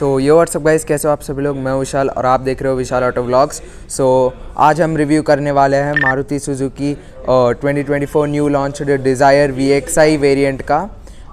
सो यो WhatsApp guys, कैसे हो आप सभी लोग। मैं विशाल और आप देख रहे हो विशाल ऑटो व्लॉग्स। सो आज हम रिव्यू करने वाले हैं Maruti Suzuki 2024 new launch desire VXI variant का।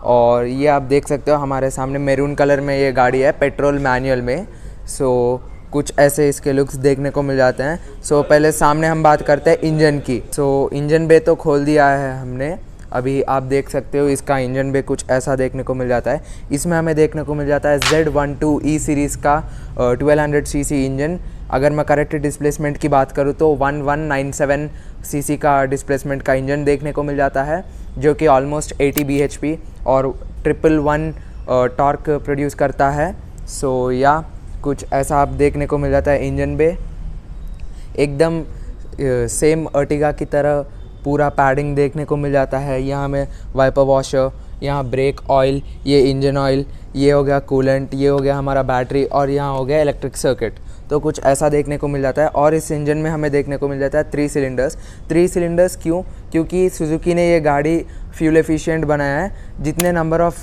और ये आप देख सकते हो हमारे सामने मैरून कलर में ये गाड़ी है, पेट्रोल मैनुअल में। सो कुछ ऐसे इसके लुक्स देखने को मिल जाते हैं। सो पहले सामने हम बात करते हैं इंजन की। सो इंजन बे तो खोल दिया है हमने, अभी आप देख सकते हो इसका इंजन बे कुछ ऐसा देखने को मिल जाता है। इसमें हमें देखने को मिल जाता है Z12E सीरीज़ का 1200 सीसी इंजन। अगर मैं करेक्ट डिस्प्लेसमेंट की बात करूँ तो 1197 सीसी का डिस्प्लेसमेंट का इंजन देखने को मिल जाता है, जो कि ऑलमोस्ट 80 bhp और 111 टॉर्क प्रोड्यूस करता है। सो या कुछ ऐसा आप देखने को मिल जाता है इंजन बे। एकदम सेम अर्टिगा की तरह पूरा पैडिंग देखने को मिल जाता है। यहाँ हमें वाइपर वॉशर, यहाँ ब्रेक ऑयल, ये इंजन ऑयल, ये हो गया कूलेंट, ये हो गया हमारा बैटरी और यहाँ हो गया इलेक्ट्रिक सर्किट। तो कुछ ऐसा देखने को मिल जाता है। और इस इंजन में हमें देखने को मिल जाता है 3 सिलेंडर्स। 3 सिलेंडर्स क्यों? क्योंकि सुजुकी ने ये गाड़ी फ्यूल एफिशिएंट बनाया है। जितने नंबर ऑफ़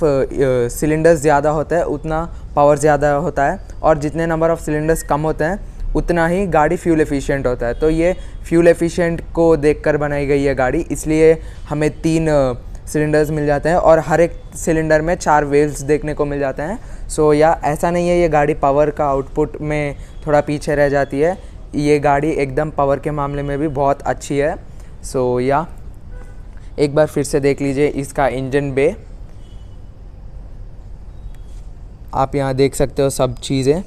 सिलेंडर्स ज़्यादा होता है उतना पावर ज़्यादा होता है, और जितने नंबर ऑफ़ सिलेंडर्स कम होते हैं उतना ही गाड़ी फ्यूल एफिशिएंट होता है। तो ये फ्यूल एफिशिएंट को देखकर बनाई गई है गाड़ी, इसलिए हमें 3 सिलेंडर्स मिल जाते हैं और हर एक सिलेंडर में 4 वेव्स देखने को मिल जाते हैं। सो या ऐसा नहीं है ये गाड़ी पावर का आउटपुट में थोड़ा पीछे रह जाती है, ये गाड़ी एकदम पावर के मामले में भी बहुत अच्छी है। सो या एक बार फिर से देख लीजिए इसका इंजन बे, आप यहाँ देख सकते हो सब चीज़ें।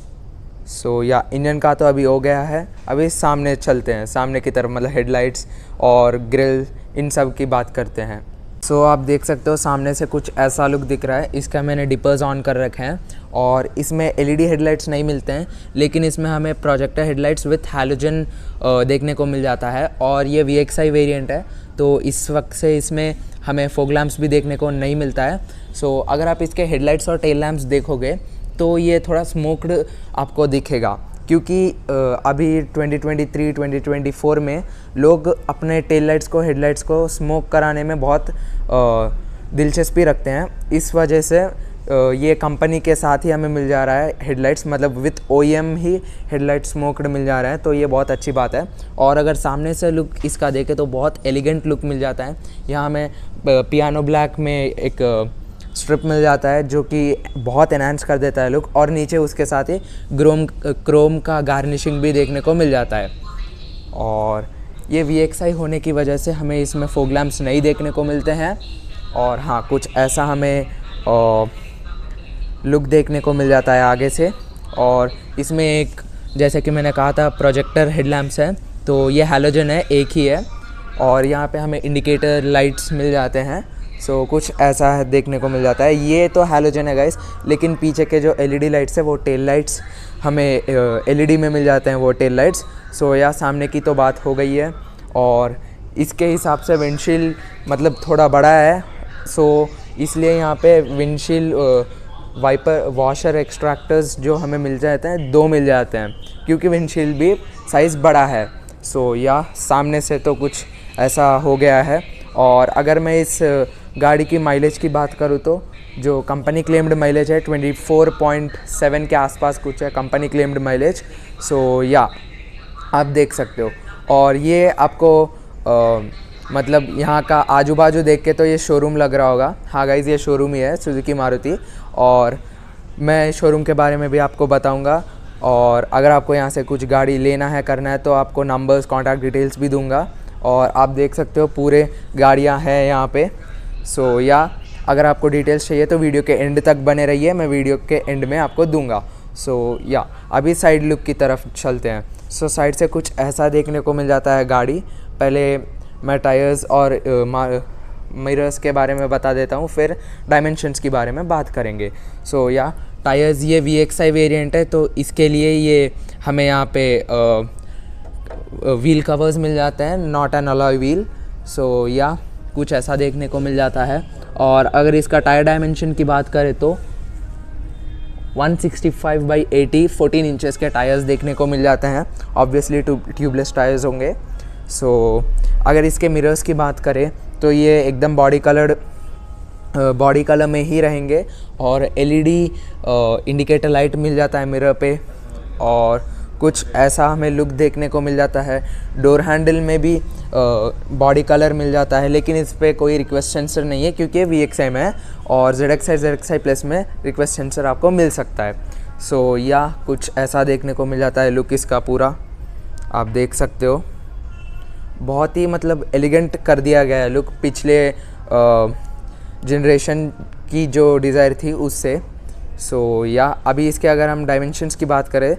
सो या इंजन का तो अभी हो गया है। अभी सामने चलते हैं, सामने की तरफ, मतलब हेडलाइट्स और ग्रिल, इन सब की बात करते हैं। सो आप देख सकते हो सामने से कुछ ऐसा लुक दिख रहा है। इसका मैंने डिपर्स ऑन कर रखे हैं और इसमें LED हेडलाइट्स नहीं मिलते हैं, लेकिन इसमें हमें प्रोजेक्टर हेडलाइट्स विथ हैलोजन देखने को मिल जाता है। और ये VXI वेरिएंट है, तो इस वक्त से इसमें हमें फॉग लैंप्स भी देखने को नहीं मिलता है। सो अगर आप इसके हेडलाइट्स और टेल लैंप्स देखोगे तो ये थोड़ा स्मोक्ड आपको दिखेगा, क्योंकि अभी 2023-2024 में लोग अपने टेल लाइट्स को, हेडलाइट्स को स्मोक कराने में बहुत दिलचस्पी रखते हैं। इस वजह से ये कंपनी के साथ ही हमें मिल जा रहा है हेडलाइट्स, मतलब विथ OEM ही हेडलाइट स्मोक्ड मिल जा रहा है, तो ये बहुत अच्छी बात है। और अगर सामने से लुक इसका देखें तो बहुत एलिगेंट लुक मिल जाता है। यहाँ हमें पियानो ब्लैक में एक स्ट्रिप मिल जाता है जो कि बहुत एनहांस कर देता है लुक, और नीचे उसके साथ ही क्रोम का गार्निशिंग भी देखने को मिल जाता है। और ये VXI होने की वजह से हमें इसमें फॉग लैंप्स नहीं देखने को मिलते हैं। और हाँ, कुछ ऐसा हमें लुक देखने को मिल जाता है आगे से। और इसमें एक, जैसे कि मैंने कहा था, प्रोजेक्टर हेडलैम्प्स है, तो ये हैलोजन है, एक ही है। और यहाँ पे हमें इंडिकेटर लाइट्स मिल जाते हैं। सो कुछ ऐसा है देखने को मिल जाता है। ये तो हैलोजन है गाइस, लेकिन पीछे के जो LED लाइट्स है वो टेल लाइट्स हमें LED में मिल जाते हैं, वो टेल लाइट्स। सो या सामने की तो बात हो गई है। और इसके हिसाब से विंडशील्ड मतलब थोड़ा बड़ा है, सो इसलिए यहाँ पे विंडशील्ड वाइपर वॉशर एक्सट्रैक्टर्स जो हमें मिल जाते हैं 2 मिल जाते हैं, क्योंकि विंडशील्ड भी साइज़ बड़ा है। सो या सामने से तो कुछ ऐसा हो गया है। और अगर मैं इस गाड़ी की माइलेज की बात करूँ तो जो कंपनी क्लेम्ड माइलेज है 24.7 के आसपास कुछ है कंपनी क्लेम्ड माइलेज। सो या आप देख सकते हो। और ये आपको मतलब यहाँ का आजू बाजू देख के तो ये शोरूम लग रहा होगा। हाँ गाइज़, ये शोरूम ही है, सुजुकी मारुति। और मैं शोरूम के बारे में भी आपको बताऊँगा। और अगर आपको यहाँ से कुछ गाड़ी लेना है, करना है, तो आपको नंबर्स, कॉन्टैक्ट डिटेल्स भी दूँगा। और आप देख सकते हो पूरे गाड़ियाँ हैं यहाँ पे। सो या अगर आपको डिटेल्स चाहिए तो वीडियो के एंड तक बने रहिए, मैं वीडियो के एंड में आपको दूंगा। सो या अभी साइड लुक की तरफ चलते हैं। सो साइड से कुछ ऐसा देखने को मिल जाता है गाड़ी। पहले मैं टायर्स और मिरर्स के बारे में बता देता हूँ, फिर डायमेंशंस के बारे में बात करेंगे। सो या टायर्स, ये VXI वेरिएंट है, तो इसके लिए ये हमें यहाँ पे व्हील कवर्स मिल जाते हैं, नॉट एन अलॉय व्हील। सो या कुछ ऐसा देखने को मिल जाता है। और अगर इसका टायर डायमेंशन की बात करें तो 165/80 14 इंचेस के टायर्स देखने को मिल जाते हैं। ऑब्वियसली ट्यूबलेस टायर्स होंगे। सो अगर इसके मिरर्स की बात करें तो ये एकदम बॉडी कलर्ड बॉडी कलर में ही रहेंगे और एलईडी इंडिकेटर लाइट मिल जाता है मिरर पे, और कुछ ऐसा हमें लुक देखने को मिल जाता है। डोर हैंडल में भी बॉडी कलर मिल जाता है, लेकिन इस पर कोई रिक्वेस्ट सेंसर नहीं है क्योंकि VXI में है, और ZXI प्लस में रिक्वेस्ट सेंसर आपको मिल सकता है। सो या कुछ ऐसा देखने को मिल जाता है लुक इसका पूरा, आप देख सकते हो। बहुत ही मतलब एलिगेंट कर दिया गया है लुक पिछले जनरेशन की जो डिज़ायर थी उससे। सो या अभी इसके अगर हम डायमेंशंस की बात करें,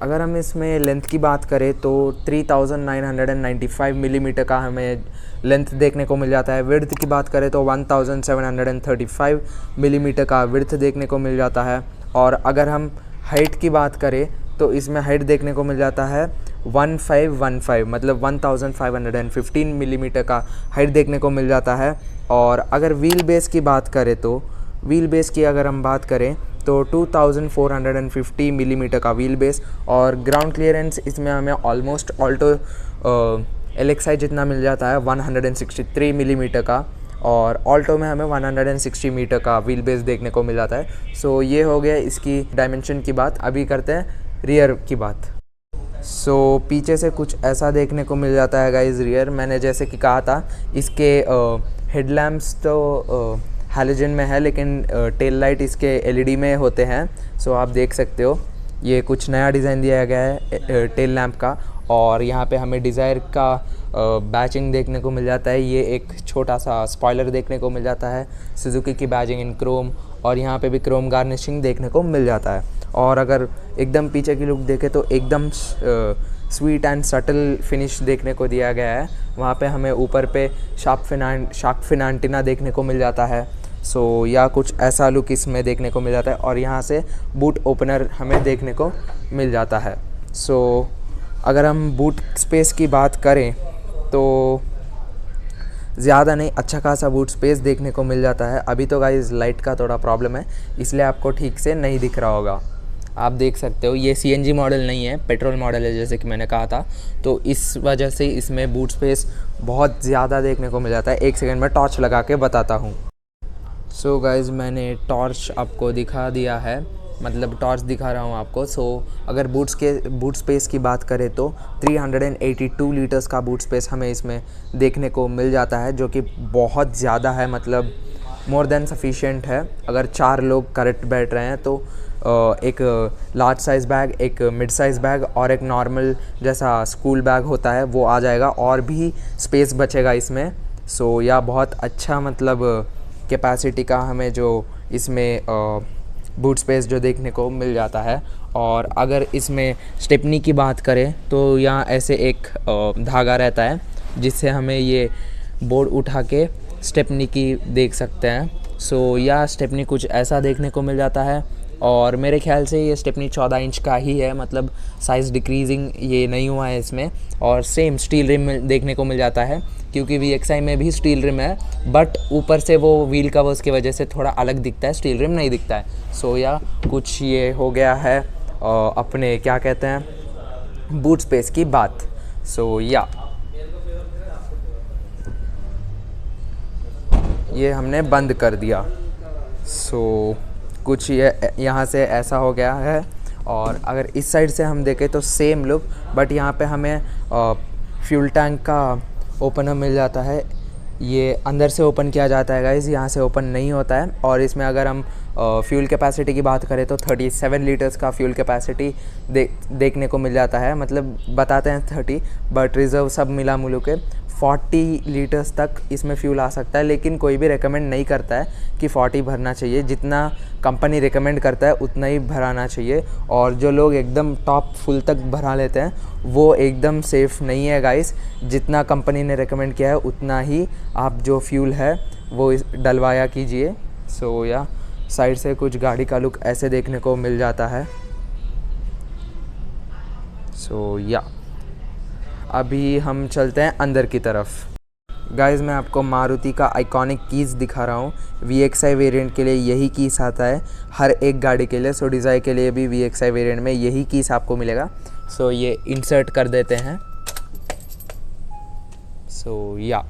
अगर हम इसमें लेंथ की बात करें तो 3995 मिलीमीटर का हमें लेंथ देखने को मिल जाता है। विड्थ की बात करें तो 1735 मिलीमीटर का विड्थ देखने को मिल जाता है। और अगर हम हाइट की बात करें तो इसमें हाइट देखने को मिल जाता है 1515 मतलब 1515 मिलीमीटर का हाइट देखने को मिल जाता है। और अगर व्हील बेस की बात करें तो व्हील बेस की अगर हम बात करें तो 2450 मिलीमीटर का व्हील बेस, और ग्राउंड क्लियरेंस इसमें हमें ऑलमोस्ट ऑल्टो LXI जितना मिल जाता है 163 मिलीमीटर का, और ऑल्टो में हमें 160 मीटर का व्हील बेस देखने को मिल जाता है। सो ये हो गया इसकी डायमेंशन की बात। अभी करते हैं रियर की बात। सो पीछे से कुछ ऐसा देखने को मिल जाता है गाइस रियर। मैंने जैसे कि कहा था इसके हेडलैम्प्स तो हैलोजन में है, लेकिन टेल लाइट इसके LED में होते हैं। सो आप देख सकते हो ये कुछ नया डिज़ाइन दिया गया है टेल लैम्प का, और यहाँ पे हमें डिज़ायर का बैचिंग देखने को मिल जाता है। ये एक छोटा सा स्पॉइलर देखने को मिल जाता है, सुजुकी की बैजिंग इन क्रोम, और यहाँ पे भी क्रोम गार्निशिंग देखने को मिल जाता है। और अगर एकदम पीछे की लुक देखें तो एकदम स्वीट एंड सटल फिनिश देखने को दिया गया है। वहाँ पे हमें ऊपर पे शार्क फिन एंटीना देखने को मिल जाता है। सो या कुछ ऐसा लुक इसमें देखने को मिल जाता है, और यहाँ से बूट ओपनर हमें देखने को मिल जाता है। सो अगर हम बूट स्पेस की बात करें तो ज़्यादा नहीं, अच्छा खासा बूट स्पेस देखने को मिल जाता है। अभी तो गाइस लाइट का थोड़ा प्रॉब्लम है, इसलिए आपको ठीक से नहीं दिख रहा होगा। आप देख सकते हो ये CNG मॉडल नहीं है, पेट्रोल मॉडल है जैसे कि मैंने कहा था, तो इस वजह से इसमें बूट स्पेस बहुत ज़्यादा देखने को मिल जाता है। एक सेकंड में टॉर्च लगा के बताता हूँ। सो गाइज़ मैंने टॉर्च आपको दिखा दिया है, मतलब टॉर्च दिखा रहा हूँ आपको। सो अगर बूट स्पेस की बात करें तो 382 लीटर्स का बूट स्पेस हमें इसमें देखने को मिल जाता है, जो कि बहुत ज़्यादा है, मतलब मोर देन सफिशिएंट है। अगर 4 लोग करेक्ट बैठ रहे हैं तो एक लार्ज साइज़ बैग, एक मिड साइज़ बैग और एक नॉर्मल जैसा स्कूल बैग होता है वो आ जाएगा, और भी स्पेस बचेगा इसमें। सो या बहुत अच्छा मतलब कैपेसिटी का हमें जो इसमें बूट स्पेस जो देखने को मिल जाता है। और अगर इसमें स्टेपनी की बात करें तो यहाँ ऐसे एक धागा रहता है जिससे हमें ये बोर्ड उठा के स्टेपनी की देख सकते हैं। सो या स्टेपनी कुछ ऐसा देखने को मिल जाता है, और मेरे ख्याल से ये स्टेपनी 14 इंच का ही है, मतलब साइज़ डिक्रीजिंग ये नहीं हुआ है इसमें। और सेम स्टील रिम देखने को मिल जाता है, क्योंकि VXI में भी स्टील रिम है, बट ऊपर से वो व्हील कवर्स की वजह से थोड़ा अलग दिखता है, स्टील रिम नहीं दिखता है। सो या कुछ ये हो गया है अपने क्या कहते हैं बूट स्पेस की बात। सो या ये हमने बंद कर दिया। सो कुछ ये यहाँ से ऐसा हो गया है। और अगर इस साइड से हम देखें तो सेम लुक, बट यहाँ पे हमें फ्यूल टैंक का ओपनर मिल जाता है। ये अंदर से ओपन किया जाता है गाइस, यहाँ से ओपन नहीं होता है। और इसमें अगर हम फ्यूल कैपेसिटी की बात करें तो 37 लीटर्स का फ्यूल कैपेसिटी देखने को मिल जाता है, मतलब बताते हैं 30, बट रिज़र्व सब मिला मुलू के 40 लीटर्स तक इसमें फ्यूल आ सकता है। लेकिन कोई भी रेकमेंड नहीं करता है कि 40 भरना चाहिए, जितना कंपनी रेकमेंड करता है उतना ही भराना चाहिए। और जो लोग एकदम टॉप फुल तक भरा लेते हैं वो एकदम सेफ़ नहीं है गाइस। जितना कंपनी ने रेकमेंड किया है उतना ही आप जो फ्यूल है वो डलवाया कीजिए। सो या साइड से कुछ गाड़ी का लुक ऐसे देखने को मिल जाता है। सो या अभी हम चलते हैं अंदर की तरफ। गाइस मैं आपको मारुति का आइकॉनिक कीज़ दिखा रहा हूँ। VXI वेरिएंट के लिए यही कीज़ आता है हर एक गाड़ी के लिए। सो डिज़ायर के लिए भी VXI वेरिएंट में यही कीज़ आपको मिलेगा। सो ये इंसर्ट कर देते हैं। सो या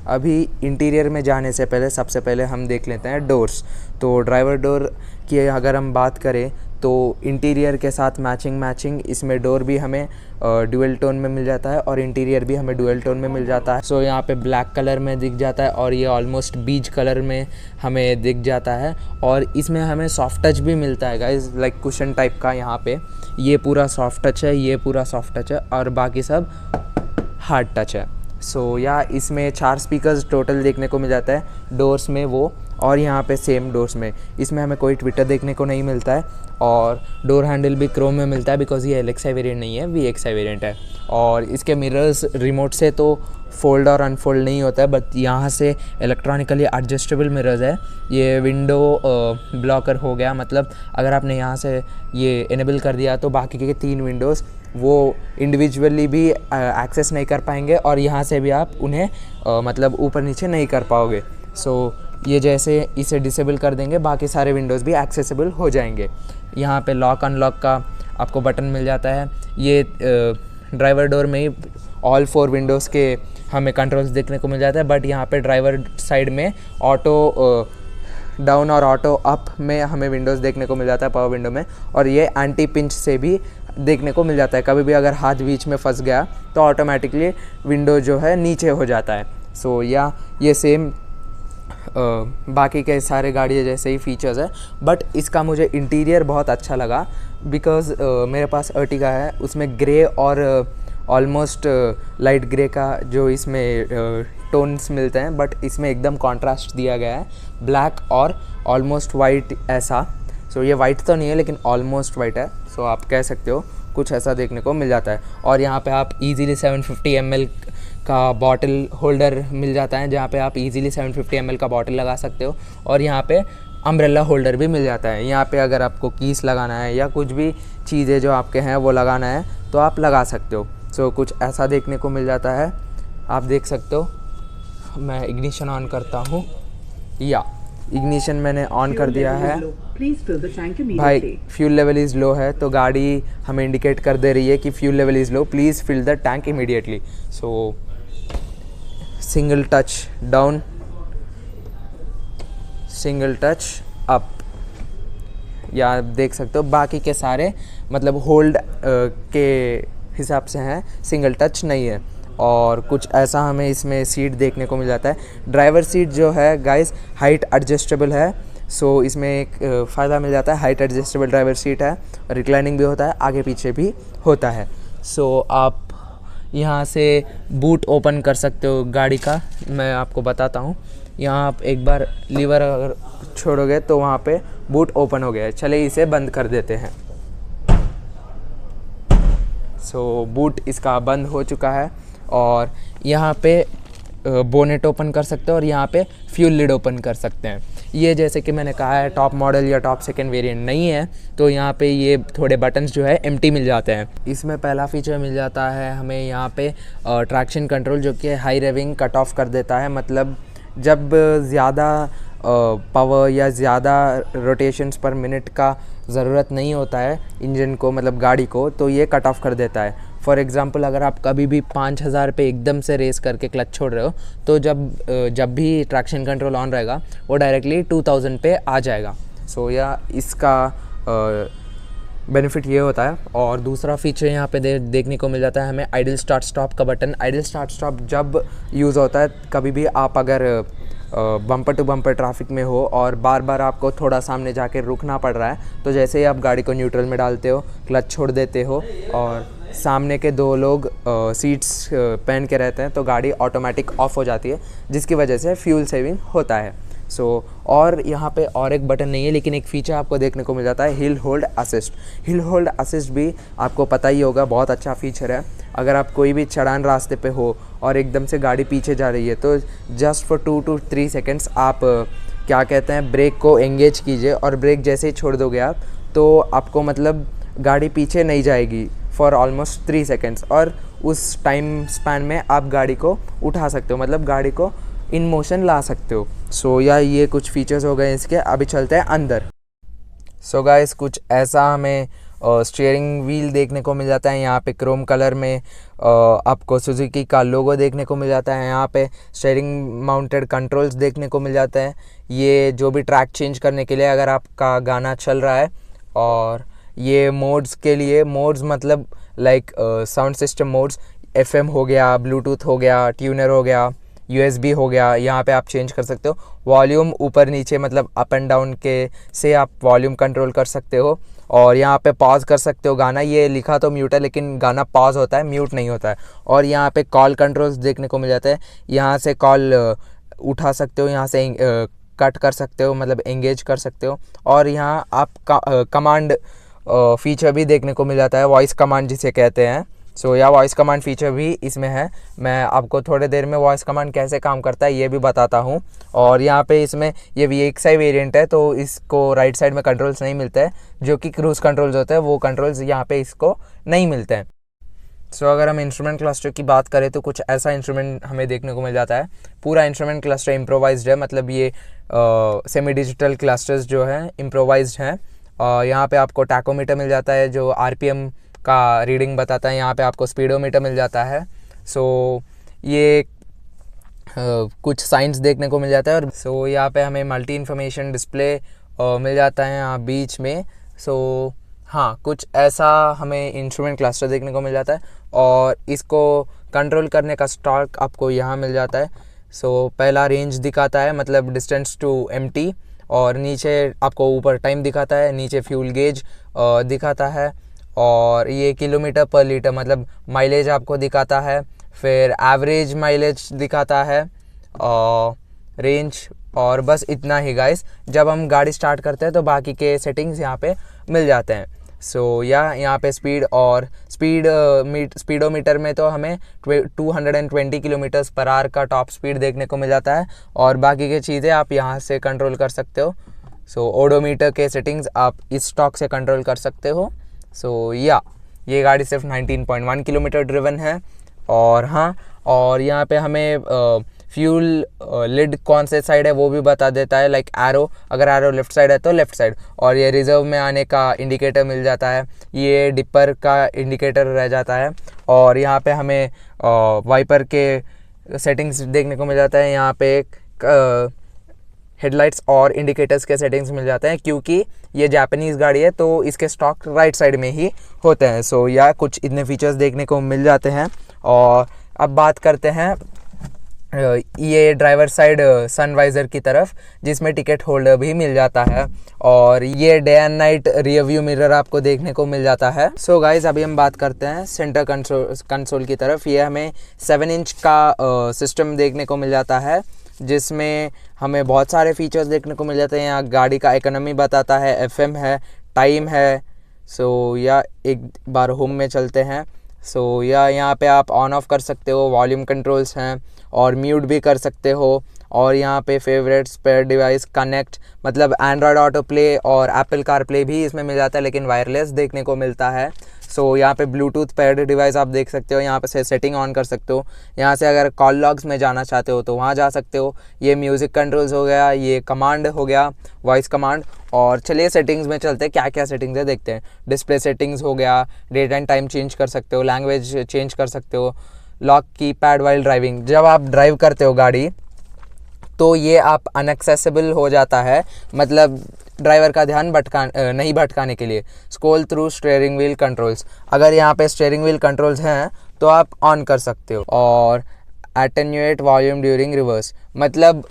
अभी इंटीरियर में जाने से पहले सबसे पहले हम देख लेते हैं डोर्स। तो ड्राइवर डोर की अगर हम बात करें तो इंटीरियर के साथ मैचिंग इसमें डोर भी हमें ड्यूअल टोन में मिल जाता है और इंटीरियर भी हमें ड्यूअल टोन में मिल जाता है। सो यहाँ पे ब्लैक कलर में दिख जाता है और ये ऑलमोस्ट बीज कलर में हमें दिख जाता है। और इसमें हमें सॉफ्ट टच भी मिलता है गाइस, लाइक कुशन टाइप का। यहाँ पे ये पूरा सॉफ्ट टच है, ये पूरा सॉफ्ट टच है और बाकी सब हार्ड टच है। सो या इसमें 4 स्पीकर्स टोटल देखने को मिल जाता है डोर्स में वो, और यहाँ पे सेम डोर्स में इसमें हमें कोई ट्विटर देखने को नहीं मिलता है। और डोर हैंडल भी क्रोम में मिलता है बिकॉज ये LXi वेरिएंट नहीं है, VXi वेरिएंट है। और इसके मिरर्स रिमोट से तो फोल्ड और अनफोल्ड नहीं होता है, बट यहाँ से इलेक्ट्रॉनिकली एडजस्टेबल मिरर्स है। ये विंडो ब्लॉकर हो गया, मतलब अगर आपने यहाँ से ये इनेबल कर दिया तो बाकी के 3 विंडोज़ वो इंडिविजुअली भी एक्सेस नहीं कर पाएंगे और यहाँ से भी आप उन्हें मतलब ऊपर नीचे नहीं कर पाओगे। सो ये जैसे इसे डिसेबल कर देंगे बाकी सारे विंडोज़ भी एक्सेसिबल हो जाएंगे। यहाँ पे लॉक अनलॉक का आपको बटन मिल जाता है। ये ड्राइवर डोर में ही ऑल 4 विंडोज़ के हमें कंट्रोल्स देखने को मिल जाता है, बट यहाँ पे ड्राइवर साइड में ऑटो डाउन और ऑटो अप में हमें विंडोज़ देखने को मिल जाता है पावर विंडो में। और ये एंटी पिंच से भी देखने को मिल जाता है, कभी भी अगर हाथ बीच में फंस गया तो ऑटोमेटिकली विंडो जो है नीचे हो जाता है। सो या ये सेम बाकी के सारे गाड़ियाँ जैसे ही फीचर्स है, बट इसका मुझे इंटीरियर बहुत अच्छा लगा बिकॉज़ मेरे पास अर्टिगा है, उसमें ग्रे और ऑलमोस्ट लाइट ग्रे का जो इसमें टोन्स मिलते हैं, बट इसमें एकदम कॉन्ट्रास्ट दिया गया है, ब्लैक और ऑलमोस्ट वाइट ऐसा। सो ये वाइट तो नहीं है लेकिन ऑलमोस्ट वाइट है, सो आप कह सकते हो कुछ ऐसा देखने को मिल जाता है। और यहाँ पे आप इजीली 750 ml का बॉटल होल्डर मिल जाता है, जहाँ पे आप इजीली 750 ml का बॉटल लगा सकते हो। और यहाँ पे अम्ब्रेला होल्डर भी मिल जाता है, यहाँ पे अगर आपको कीस लगाना है या कुछ भी चीज़ें जो आपके हैं वो लगाना है तो आप लगा सकते हो। सो कुछ ऐसा देखने को मिल जाता है, आप देख सकते हो। मैं इग्निशन ऑन करता हूँ, या इग्निशन मैंने ऑन कर दिया है। भाई फ्यूल लेवल इज़ लो है तो गाड़ी हमें इंडिकेट कर दे रही है कि fuel level is low, please fill the tank immediately. So single touch down, single touch up, या आप देख सकते हो बाकी के सारे मतलब होल्ड के हिसाब से हैं, सिंगल टच नहीं है। और कुछ ऐसा हमें इसमें सीट देखने को मिल जाता है। ड्राइवर सीट जो है गाइस हाइट एडजस्टेबल है, सो इसमें एक फ़ायदा मिल जाता है, हाइट एडजस्टेबल ड्राइवर सीट है, रिक्लाइनिंग भी होता है, आगे पीछे भी होता है। सो आप यहाँ से बूट ओपन कर सकते हो गाड़ी का, मैं आपको बताता हूँ। यहाँ आप एक बार लीवर अगर छोड़ोगे तो वहाँ पे बूट ओपन हो गया है। चलिए इसे बंद कर देते हैं। सो बूट इसका बंद हो चुका है और यहाँ पे बोनेट ओपन कर सकते हो और यहाँ पे फ्यूल लिड ओपन कर सकते हैं। ये जैसे कि मैंने कहा है टॉप मॉडल या टॉप सेकंड वेरिएंट नहीं है, तो यहाँ पे ये थोड़े बटन्स जो है एम्प्टी मिल जाते हैं। इसमें पहला फीचर मिल जाता है हमें यहाँ पे ट्रैक्शन कंट्रोल, जो कि हाई रेविंग कट ऑफ कर देता है। मतलब जब ज़्यादा पावर या ज़्यादा रोटेशंस पर मिनट का ज़रूरत नहीं होता है इंजन को, मतलब गाड़ी को, तो ये कट ऑफ कर देता है। फॉर एग्ज़ाम्पल अगर आप कभी भी 5000 पे एकदम से रेस करके क्लच छोड़ रहे हो तो जब भी ट्रैक्शन कंट्रोल ऑन रहेगा वो डायरेक्टली 2000 पे आ जाएगा। सो या इसका बेनिफिट ये होता है। और दूसरा फीचर यहाँ पे देखने को मिल जाता है हमें आइडल स्टार्ट स्टॉप का बटन। आइडल स्टार्ट स्टॉप जब यूज़ होता है कभी भी आप अगर बम्पर टू बम्पर ट्रैफिक में हो और बार बार आपको थोड़ा सामने जाके रुकना पड़ रहा है, तो जैसे ही आप गाड़ी को न्यूट्रल में डालते हो, क्लच छोड़ देते हो और सामने के 2 लोग सीट्स पहन के रहते हैं तो गाड़ी ऑटोमेटिक ऑफ हो जाती है, जिसकी वजह से फ्यूल सेविंग होता है। और यहाँ पे और एक बटन नहीं है लेकिन एक फ़ीचर आपको देखने को मिल जाता है hill hold assist. Hill hold assist भी आपको पता ही होगा, बहुत अच्छा फीचर है। अगर आप कोई भी चढ़ान रास्ते पे हो और एकदम से गाड़ी पीछे जा रही है तो जस्ट फॉर 2 to 3 सेकेंड्स आप क्या कहते हैं ब्रेक को एंगेज कीजिए और ब्रेक जैसे ही छोड़ दोगे आप तो आपको मतलब गाड़ी पीछे नहीं जाएगी फॉर ऑलमोस्ट 3 सेकेंड्स, और उस टाइम स्पैन में आप गाड़ी को उठा सकते हो, मतलब गाड़ी को इन मोशन ला सकते हो। सो या ये कुछ फीचर्स हो गए इसके। अभी चलते हैं अंदर। सो गाइस कुछ ऐसा हमें स्टीयरिंग व्हील देखने को मिल जाता है। यहाँ पे क्रोम कलर में आपको सुजुकी का लोगो देखने को मिल जाता है। यहाँ पे स्टीयरिंग माउंटेड कंट्रोल्स देखने को मिल जाते हैं, ये जो भी ट्रैक चेंज करने के लिए अगर आपका गाना चल रहा है। और ये मोड्स के लिए, मोड्स मतलब like sound system modes, FM हो गया, ब्लूटूथ हो गया, ट्यूनर हो गया, यूएसबी हो गया, यहाँ पे आप चेंज कर सकते हो। वॉल्यूम ऊपर नीचे मतलब अप एंड डाउन के से आप वॉल्यूम कंट्रोल कर सकते हो। और यहाँ पे पॉज कर सकते हो गाना, ये लिखा तो म्यूट है लेकिन गाना पॉज होता है, म्यूट नहीं होता है। और यहाँ पे कॉल कंट्रोल्स देखने को मिल जाते हैं, यहाँ से कॉल उठा सकते हो, यहाँ से कट कर सकते हो मतलब एंगेज कर सकते हो। और यहाँ आप कमांड फीचर भी देखने को मिल जाता है, वॉइस कमांड जिसे कहते हैं। सो या वॉइस कमांड फीचर भी इसमें है। मैं आपको थोड़ी देर में वॉइस कमांड कैसे काम करता है ये भी बताता हूँ। और यहाँ पे इसमें ये VXI वेरिएंट है तो इसको राइट साइड में कंट्रोल्स नहीं मिलते हैं, जो कि क्रूज कंट्रोल्स होते हैं, वो कंट्रोल्स यहाँ पे इसको नहीं मिलते हैं। सो अगर हम इंस्ट्रूमेंट क्लस्टर की बात करें तो कुछ ऐसा इंस्ट्रूमेंट हमें देखने को मिल जाता है। पूरा इंस्ट्रूमेंट क्लस्टर इम्प्रोवाइज्ड है, मतलब ये सेमी डिजिटल क्लस्टर्स जो हैं इम्प्रोवाइज्ड हैं। यहाँ पे आपको टैकोमीटर मिल जाता है जो RPM का रीडिंग बताता है। यहाँ पे आपको स्पीडोमीटर मिल जाता है। सो ये कुछ साइंस देखने को मिल जाता है। और सो यहाँ पे हमें मल्टी इन्फॉर्मेशन डिस्प्ले मिल जाता है यहाँ बीच में। सो हाँ, कुछ ऐसा हमें इंस्ट्रूमेंट क्लस्टर देखने को मिल जाता है। और इसको कंट्रोल करने का स्टॉक आपको यहाँ मिल जाता है। सो पहला रेंज दिखाता है मतलब डिस्टेंस टू एम्प्टी, और नीचे आपको ऊपर टाइम दिखाता है, नीचे फ्यूल गेज दिखाता है, और ये किलोमीटर पर लीटर मतलब माइलेज आपको दिखाता है। फिर एवरेज माइलेज दिखाता है, रेंज, और बस इतना ही गाइस। जब हम गाड़ी स्टार्ट करते हैं तो बाकी के सेटिंग्स यहाँ पे मिल जाते हैं। सो यहाँ पे स्पीड और स्पीडोमीटर में तो हमें 220 किलोमीटर्स पर आवर का टॉप स्पीड देखने को मिल जाता है। और बाकी की चीज़ें आप यहाँ से कंट्रोल कर सकते हो। सो ओडोमीटर के सेटिंग्स आप इस स्टॉक से कंट्रोल कर सकते हो। सो ये गाड़ी सिर्फ 19.1 किलोमीटर ड्रिवन है। और हाँ, और यहाँ पे हमें फ्यूल लिड कौन से साइड है वो भी बता देता है, लाइक एरो, अगर एरो लेफ़्ट साइड है तो लेफ़्ट साइड। और ये रिजर्व में आने का इंडिकेटर मिल जाता है, ये डिपर का इंडिकेटर रह जाता है। और यहाँ पे हमें वाइपर के सेटिंग्स देखने को मिल जाता है। यहाँ पे हेडलाइट्स और इंडिकेटर्स के सेटिंग्स मिल जाते हैं, क्योंकि ये जापानीज़ गाड़ी है तो इसके स्टॉक राइट साइड में ही होते हैं। सो या कुछ इतने फीचर्स देखने को मिल जाते हैं। और अब बात करते हैं ये ड्राइवर साइड सनवाइज़र की तरफ, जिसमें टिकट होल्डर भी मिल जाता है। और ये day and night rear view mirror आपको देखने को मिल जाता है। सो गाइज अभी हम बात करते हैं सेंटर कंसोल की तरफ। ये हमें 7 इंच का सिस्टम देखने को मिल जाता है, जिसमें हमें बहुत सारे फीचर्स देखने को मिल जाते हैं। यहाँ गाड़ी का इकोनॉमी बताता है, FM है, टाइम है। सो या एक बार होम में चलते हैं। सो या यहाँ पे आप ऑन ऑफ कर सकते हो, वॉल्यूम कंट्रोल्स हैं, और म्यूट भी कर सकते हो। और यहाँ पे फेवरेट स्पेयर डिवाइस कनेक्ट, मतलब एंड्रॉयड ऑटो प्ले और एप्पल कार प्ले भी इसमें मिल जाता है, लेकिन वायरलेस देखने को मिलता है। सो यहाँ पे ब्लूटूथ पेयर्ड डिवाइस आप देख सकते हो, यहाँ पे से सेटिंग ऑन कर सकते हो। यहाँ से अगर कॉल लॉग्स में जाना चाहते हो तो वहाँ जा सकते हो। ये म्यूज़िक कंट्रोल्स हो गया, ये कमांड हो गया, वॉइस कमांड। और चलिए सेटिंग्स में चलते हैं, क्या क्या सेटिंग्स है देखते हैं। डिस्प्ले सेटिंग्स हो गया, डेट एंड टाइम चेंज कर सकते हो, लैंग्वेज चेंज कर सकते हो, लॉक की पैड वाइल ड्राइविंग, जब आप ड्राइव करते हो गाड़ी तो ये आप अनएक्सेसिबल हो जाता है, मतलब ड्राइवर का ध्यान नहीं भटकाने के लिए। Scroll through steering wheel controls, अगर यहाँ पे स्टीयरिंग व्हील कंट्रोल्स हैं तो आप ऑन कर सकते हो। और एटेन्यूएट वॉल्यूम ड्यूरिंग रिवर्स, मतलब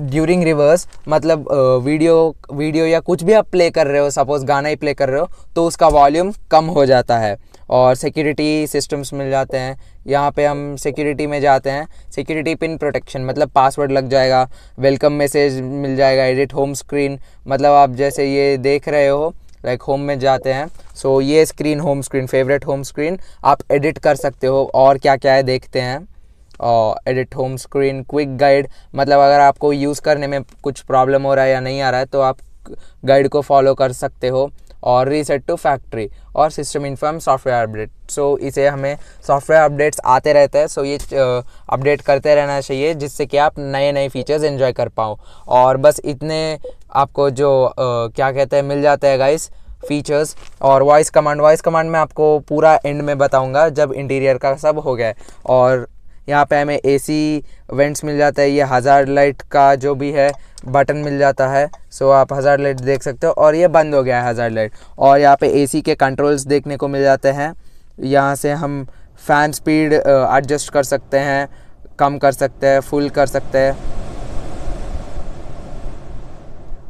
ड्यूरिंग रिवर्स मतलब वीडियो या कुछ भी आप प्ले कर रहे हो, सपोज गाना ही प्ले कर रहे हो तो उसका वॉल्यूम कम हो जाता है। और सिक्योरिटी सिस्टम्स मिल जाते हैं, यहाँ पे हम सिक्योरिटी में जाते हैं। सिक्योरिटी पिन प्रोटेक्शन मतलब पासवर्ड लग जाएगा, वेलकम मैसेज मिल जाएगा, एडिट होम स्क्रीन, मतलब आप जैसे ये देख रहे हो लाइक होम में जाते हैं। सो ये screen home screen, favourite home screen आप एडिट कर सकते हो। और क्या क्या है देखते हैं। Edit home screen, quick guide, मतलब अगर आपको यूज़ करने में कुछ प्रॉब्लम हो रहा है या नहीं आ रहा है तो आप गाइड को फॉलो कर सकते हो। और रीसेट टू फैक्ट्री और सिस्टम इन्फॉर्म सॉफ्टवेयर अपडेट। सो इसे हमें सॉफ्टवेयर अपडेट्स आते रहते हैं, सो ये अपडेट करते रहना चाहिए जिससे कि आप नए नए फीचर्स एंजॉय कर पाओ। और बस इतने आपको जो क्या कहते हैं मिल जाता है गाइस फीचर्स। और वॉइस कमांड मैं आपको पूरा एंड में बताऊंगा जब इंटीरियर का सब हो गया है। और यहाँ पे हमें एसी वेंट्स मिल जाता है, ये हज़ार्ड लाइट का जो भी है बटन मिल जाता है। सो आप हज़ार्ड लाइट देख सकते हो और ये बंद हो गया है हज़ार्ड लाइट। और यहाँ पे एसी के कंट्रोल्स देखने को मिल जाते हैं। यहाँ से हम फ़ैन स्पीड एडजस्ट कर सकते हैं, कम कर सकते हैं, फुल कर सकते हैं।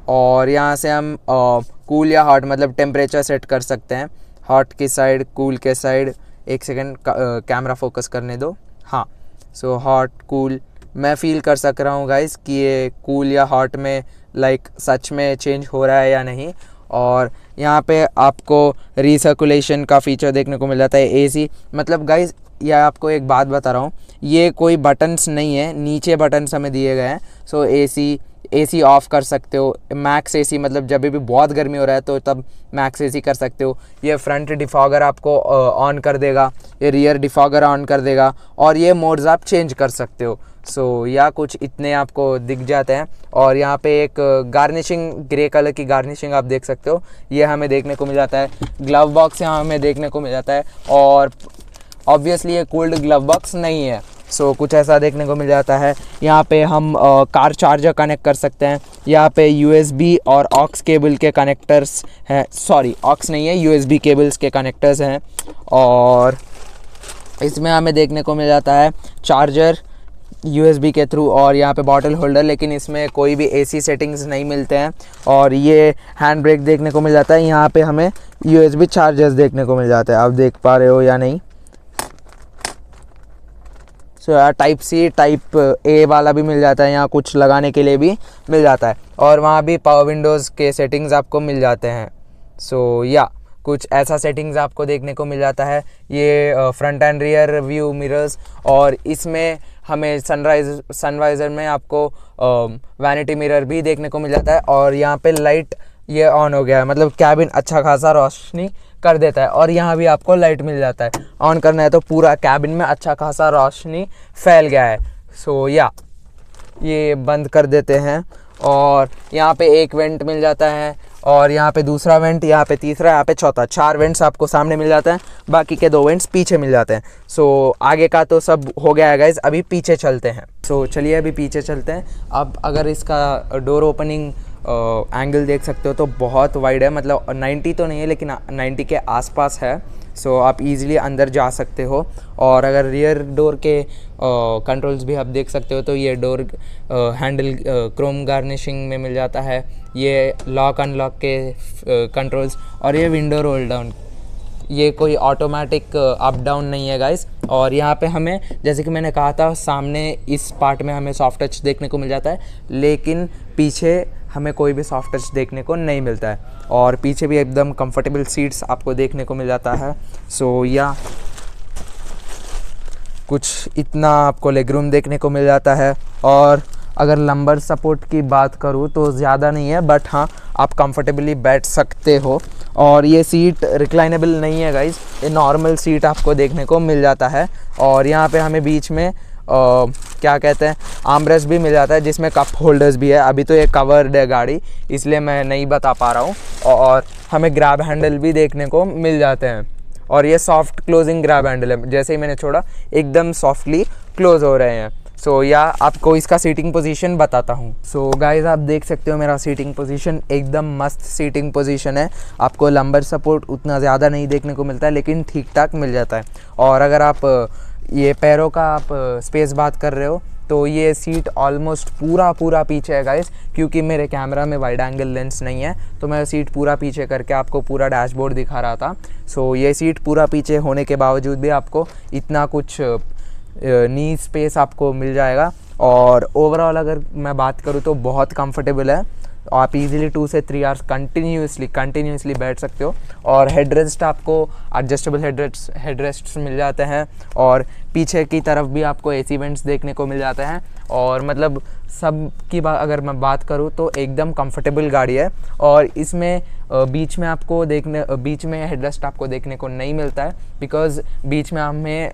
और यहाँ से हम कूल या हॉट मतलब टेम्परेचर सेट कर सकते हैं, हॉट की साइड, कूल के साइड। एक सेकेंड कैमरा फोकस करने दो। हाँ, सो हॉट कूल मैं फ़ील कर सक रहा हूँ गाइस कि ये कूल या हॉट में लाइक सच में चेंज हो रहा है या नहीं। और यहाँ पे आपको रिसर्कुलेशन का फीचर देखने को मिल जाता है। एसी मतलब गाइस ये आपको एक बात बता रहा हूँ, ये कोई बटन्स नहीं है, नीचे बटन्स हमें दिए गए हैं। सो एसी ऑफ़ कर सकते हो, मैक्स एसी मतलब जब भी बहुत गर्मी हो रहा है तो तब मैक्स एसी कर सकते हो। ये फ्रंट डिफॉगर आपको ऑन कर देगा, ये रियर डिफॉगर ऑन कर देगा, और ये मोड्स आप चेंज कर सकते हो। सो या कुछ इतने आपको दिख जाते हैं। और यहाँ पे एक गार्निशिंग, ग्रे कलर की गार्निशिंग आप देख सकते हो, ये हमें देखने को मिल जाता है। ग्लव बॉक्स यहाँ हमें देखने को मिल जाता है, और ऑब्वियसली ये कूल्ड ग्लव बॉक्स नहीं है। सो कुछ ऐसा देखने को मिल जाता है। यहाँ पे हम कार चार्जर कनेक्ट कर सकते हैं। यहाँ पे USB और ऑक्स केबल के कनेक्टर्स हैं, सॉरी ऑक्स नहीं है, USB केबल्स के कनेक्टर्स हैं। और इसमें हमें देखने को मिल जाता है चार्जर USB के थ्रू, और यहाँ पे बॉटल होल्डर, लेकिन इसमें कोई भी AC सेटिंग्स नहीं मिलते हैं। और ये हैंड ब्रेक देखने को मिल जाता है। यहाँ पे हमें USB चार्जर्स देखने को मिल जाता है, आप देख पा रहे हो या नहीं। सो यार टाइप C टाइप A वाला भी मिल जाता है, यहाँ कुछ लगाने के लिए भी मिल जाता है। और वहाँ भी पावर विंडोज़ के सेटिंग्स आपको मिल जाते हैं। सो या कुछ ऐसा सेटिंग्स आपको देखने को मिल जाता है। ये front end rear view mirrors, और इसमें हमें सनवाइज़र में आपको वैनिटी मिरर भी देखने को मिल जाता है। और यहाँ पे लाइट ये ऑन हो गया है, मतलब कैबिन अच्छा खासा रोशनी कर देता है। और यहाँ भी आपको लाइट मिल जाता है, ऑन करना है तो पूरा कैबिन में अच्छा खासा रोशनी फैल गया है। सो या ये बंद कर देते हैं। और यहाँ पे एक वेंट मिल जाता है, और यहाँ पे दूसरा वेंट, यहाँ पे तीसरा, यहाँ पे चौथा, 4 वेंट्स आपको सामने मिल जाते हैं, बाकी के 2 वेंट्स पीछे मिल जाते हैं। सो आगे का तो सब हो गया है गाइज, अभी पीछे चलते हैं। सो चलिए अभी पीछे चलते हैं। अब अगर इसका डोर ओपनिंग एंगल देख सकते हो तो बहुत वाइड है, मतलब 90 तो नहीं है लेकिन 90 के आसपास है। सो आप इजीली अंदर जा सकते हो। और अगर रियर डोर के कंट्रोल्स भी आप देख सकते हो तो ये डोर हैंडल क्रोम गार्निशिंग में मिल जाता है, ये लॉक अनलॉक के कंट्रोल्स, और ये विंडो रोल डाउन, ये कोई ऑटोमेटिक अप डाउन नहीं है गाइस। और यहाँ पे हमें जैसे कि मैंने कहा था सामने इस पार्ट में हमें सॉफ्ट टच देखने को मिल जाता है, लेकिन पीछे हमें कोई भी सॉफ्ट टच देखने को नहीं मिलता है। और पीछे भी एकदम कंफर्टेबल सीट्स आपको देखने को मिल जाता है। सो या कुछ इतना आपको लेग रूम देखने को मिल जाता है। और अगर लंबर सपोर्ट की बात करूँ तो ज़्यादा नहीं है, बट हाँ आप कंफर्टेबली बैठ सकते हो। और ये सीट रिक्लाइनेबल नहीं है गाइस, ये नॉर्मल सीट आपको देखने को मिल जाता है। और यहाँ पे हमें बीच में क्या कहते हैं आर्मरेस्ट भी मिल जाता है, जिसमें कप होल्डर्स भी है। अभी तो ये कवर्ड है गाड़ी, इसलिए मैं नहीं बता पा रहा हूँ। और हमें ग्रैब हैंडल भी देखने को मिल जाते हैं, और ये सॉफ्ट क्लोजिंग ग्रैब हैंडल है, जैसे ही मैंने छोड़ा एकदम सॉफ्टली क्लोज हो रहे हैं। सो या आपको इसका सीटिंग पोजीशन बताता हूँ। सो गाइस आप देख सकते हो मेरा सीटिंग पोजीशन एकदम मस्त सीटिंग पोजीशन है। आपको लंबर सपोर्ट उतना ज़्यादा नहीं देखने को मिलता है, लेकिन ठीक ठाक मिल जाता है। और अगर आप ये पैरों का आप स्पेस बात कर रहे हो तो ये सीट ऑलमोस्ट पूरा पीछे है गाइस, क्योंकि मेरे कैमरा में वाइड एंगल लेंस नहीं है तो मैं सीट पूरा पीछे करके आपको पूरा डैशबोर्ड दिखा रहा था। सो ये सीट पूरा पीछे होने के बावजूद भी आपको इतना कुछ नी स्पेस आपको मिल जाएगा। और ओवरऑल अगर मैं बात करूँ तो बहुत कंफर्टेबल है, आप इजीली 2 से 3 आवर्स कंटिन्यूसली बैठ सकते हो। और हेडरेस्ट आपको एडजस्टेबल हेडरेस्ट्स मिल जाते हैं, और पीछे की तरफ भी आपको एसी वेंट्स देखने को मिल जाते हैं। और मतलब सब की अगर मैं बात करूँ तो एकदम कंफर्टेबल गाड़ी है। और इसमें बीच में हेडरेस्ट आपको देखने को नहीं मिलता है, बिकॉज़ बीच में हमें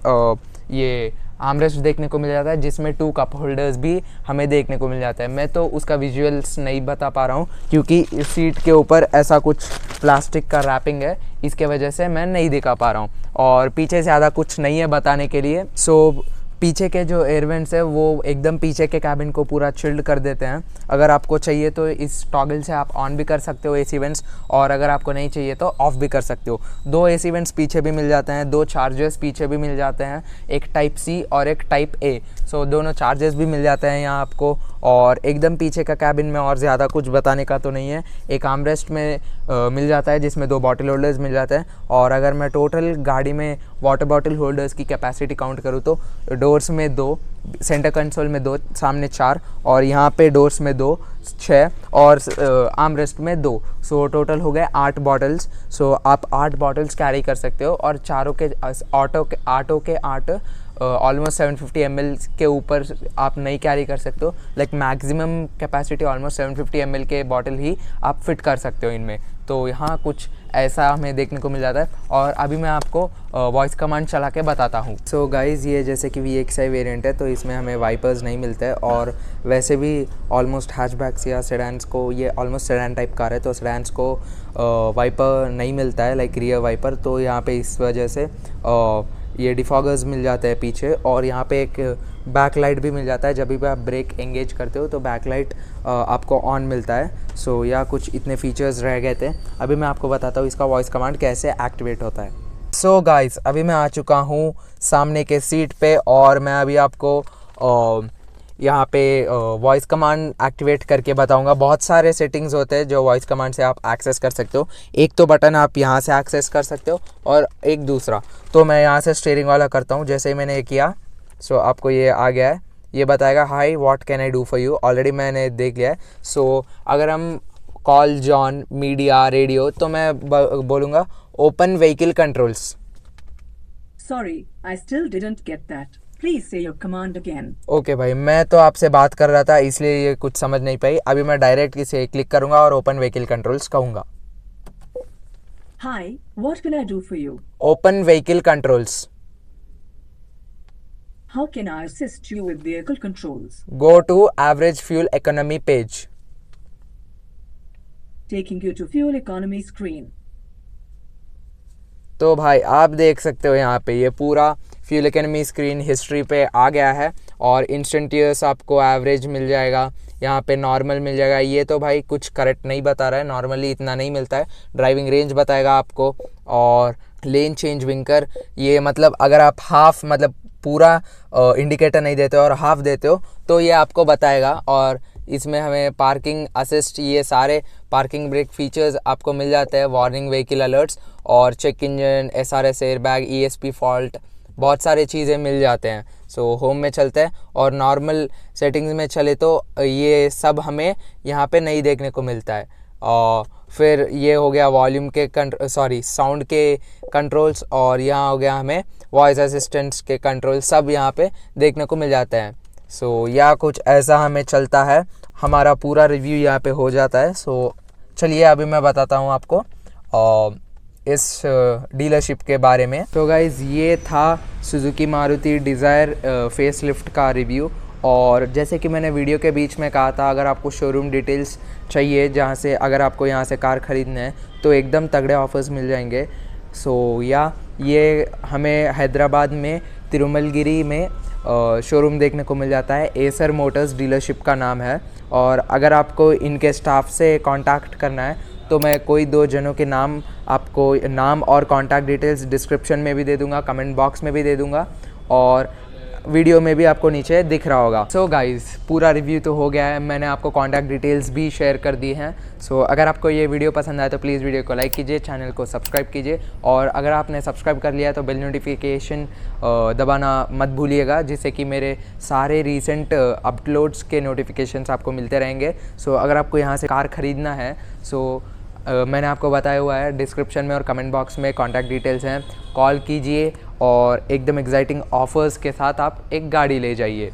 ये आर्मरेस्ट देखने को मिल जाता है जिसमें 2 कप होल्डर्स भी हमें देखने को मिल जाता है। मैं तो उसका विजुअल्स नहीं बता पा रहा हूँ क्योंकि इस सीट के ऊपर ऐसा कुछ प्लास्टिक का रैपिंग है, इसके वजह से मैं नहीं दिखा पा रहा हूँ। और पीछे ज़्यादा कुछ नहीं है बताने के लिए। सो पीछे के जो एयर वेंट्स है वो एकदम पीछे के कैबिन को पूरा चिल्ड कर देते हैं। अगर आपको चाहिए तो इस टॉगल से आप ऑन भी कर सकते हो एसी वेंट्स, और अगर आपको नहीं चाहिए तो ऑफ़ भी कर सकते हो। 2 एसी वेंट्स पीछे भी मिल जाते हैं, 2 चार्जर्स पीछे भी मिल जाते हैं, एक टाइप सी और एक टाइप ए। सो दोनों चार्जर्स भी मिल जाते हैं यहाँ आपको। और एकदम पीछे का कैबिन में और ज़्यादा कुछ बताने का तो नहीं है। एक आर्मरेस्ट में मिल जाता है जिसमें 2 बॉटल होल्डर्स मिल जाते हैं। और अगर मैं टोटल गाड़ी में वाटर बॉटल होल्डर्स की कैपेसिटी काउंट करूँ तो डोर्स में 2, सेंटर कंसोल में 2, सामने 4, और यहाँ पे डोर्स में 2, 6, और आर्मरेस्ट में 2। सो टोटल हो गए 8 बॉटल्स। सो आप 8 बॉटल्स कैरी कर सकते हो, और चारों के ऑटो के 8 ऑलमोस्ट 750 ml के ऊपर आप नहीं कैरी कर सकते हो। Like maximum capacity almost 750 ml के बॉटल ही आप फिट कर सकते हो इनमें। तो यहाँ कुछ ऐसा हमें देखने को मिल जाता है। और अभी मैं आपको वॉइस कमांड चला के बताता हूँ। सो गाइज़, ये जैसे कि VXI वेरिएंट है तो इसमें हमें वाइपर्स नहीं मिलते हैं, और वैसे भी ऑलमोस्ट हैचबैक्स या सेडान्स को, ये ऑलमोस्ट सेडान टाइप कार है तो सेडान्स को वाइपर नहीं मिलता है, लाइक रियर वाइपर। तो यहाँ पे इस वजह से ये डिफॉगर्स मिल जाते हैं पीछे, और यहाँ पे एक बैक लाइट भी मिल जाता है। जब भी आप ब्रेक एंगेज करते हो तो बैक लाइट आपको ऑन मिलता है। सो या कुछ इतने फीचर्स रह गए थे। अभी मैं आपको बताता हूँ इसका वॉइस कमांड कैसे एक्टिवेट होता है। सो गाइस, अभी मैं आ चुका हूँ सामने के सीट पे, और मैं अभी आपको यहाँ पे वॉइस कमांड एक्टिवेट करके बताऊंगा। बहुत सारे सेटिंग्स होते हैं जो वॉइस कमांड से आप एक्सेस कर सकते हो। एक तो बटन आप यहाँ से एक्सेस कर सकते हो, और एक दूसरा तो मैं यहाँ से स्टीयरिंग वाला करता हूँ। जैसे ही मैंने ये किया, सो आपको ये आ गया है, ये बताएगा high what can I do for you. Already मैंने देख लिया है। सो अगर हम कॉल जॉन मीडिया रेडियो, तो मैं बोलूँगा open vehicle controls. Sorry, I still didn't get that. Please say your command again. Okay भाई, मैं तो आपसे बात कर रहा था इसलिए ये कुछ समझ नहीं पाई। अभी मैं डायरेक्ट इसे क्लिक करूंगा और ओपन व्हीकल कंट्रोल्स कहूँगा। Hi, what can I do for you? Open vehicle controls. How can I assist you with vehicle controls? Go to average fuel economy page. Taking you to fuel economy screen. तो भाई आप देख सकते हो यहाँ पे ये पूरा फ्यूल इकोनॉमी स्क्रीन हिस्ट्री पे आ गया है, और इंस्टेंटियस आपको एवरेज मिल जाएगा, यहाँ पे नॉर्मल मिल जाएगा। ये तो भाई कुछ करेक्ट नहीं बता रहा है, नॉर्मली इतना नहीं मिलता है। ड्राइविंग रेंज बताएगा आपको, और लेन चेंज विंकर, ये मतलब अगर आप हाफ मतलब पूरा इंडिकेटर नहीं देते हो और हाफ देते हो तो ये आपको बताएगा। और इसमें हमें पार्किंग असिस्ट, ये सारे पार्किंग ब्रेक फीचर्स आपको मिल जाते हैं, वार्निंग व्हीकल अलर्ट्स, और check engine, SRS airbag, ESP fault, बहुत सारे चीज़ें मिल जाते हैं। सो होम में चलते हैं, और सेटिंग्स में चले तो ये सब हमें यहाँ पे नहीं देखने को मिलता है। और फिर ये हो गया वॉल्यूम के साउंड के कंट्रोल्स, और यहाँ हो गया हमें वॉइस असिस्टेंट्स के कंट्रोल, सब यहाँ पे देखने को मिल जाते हैं। सो या कुछ ऐसा हमें चलता है, हमारा पूरा रिव्यू यहाँ पे हो जाता है। सो चलिए अभी मैं बताता हूँ आपको इस डीलरशिप के बारे में। तो गाइज़, ये था सुजुकी मारुति डिज़ायर फेसलिफ्ट का रिव्यू। और जैसे कि मैंने वीडियो के बीच में कहा था, अगर आपको शोरूम डिटेल्स चाहिए जहाँ से अगर आपको यहाँ से कार ख़रीदना है तो एकदम तगड़े ऑफर्स मिल जाएंगे। सो ये हमें हैदराबाद में तिरुमलगिरी में शोरूम देखने को मिल जाता है। एसर मोटर्स डीलरशिप का नाम है। और अगर आपको इनके स्टाफ से कांटेक्ट करना है तो मैं कोई 2 जनों के नाम आपको नाम और कांटेक्ट डिटेल्स डिस्क्रिप्शन में भी दे दूंगा, कमेंट बॉक्स में भी दे दूंगा, और वीडियो में भी आपको नीचे दिख रहा होगा। सो गाइज़, पूरा रिव्यू तो हो गया है, मैंने आपको कांटेक्ट डिटेल्स भी शेयर कर दी हैं। सो अगर आपको ये वीडियो पसंद आए तो प्लीज़ वीडियो को लाइक कीजिए, चैनल को सब्सक्राइब कीजिए, और अगर आपने सब्सक्राइब कर लिया तो बेल नोटिफिकेशन दबाना मत भूलिएगा, जिससे कि मेरे सारे रीसेंट अपलोड्स के नोटिफिकेशंस आपको मिलते रहेंगे। सो अगर आपको यहाँ से कार ख़रीदना है, सो मैंने आपको बताया हुआ है, डिस्क्रिप्शन में और कमेंट बॉक्स में कॉन्टैक्ट डिटेल्स हैं, कॉल कीजिए और एकदम एक्साइटिंग ऑफ़र्स के साथ आप एक गाड़ी ले जाइए।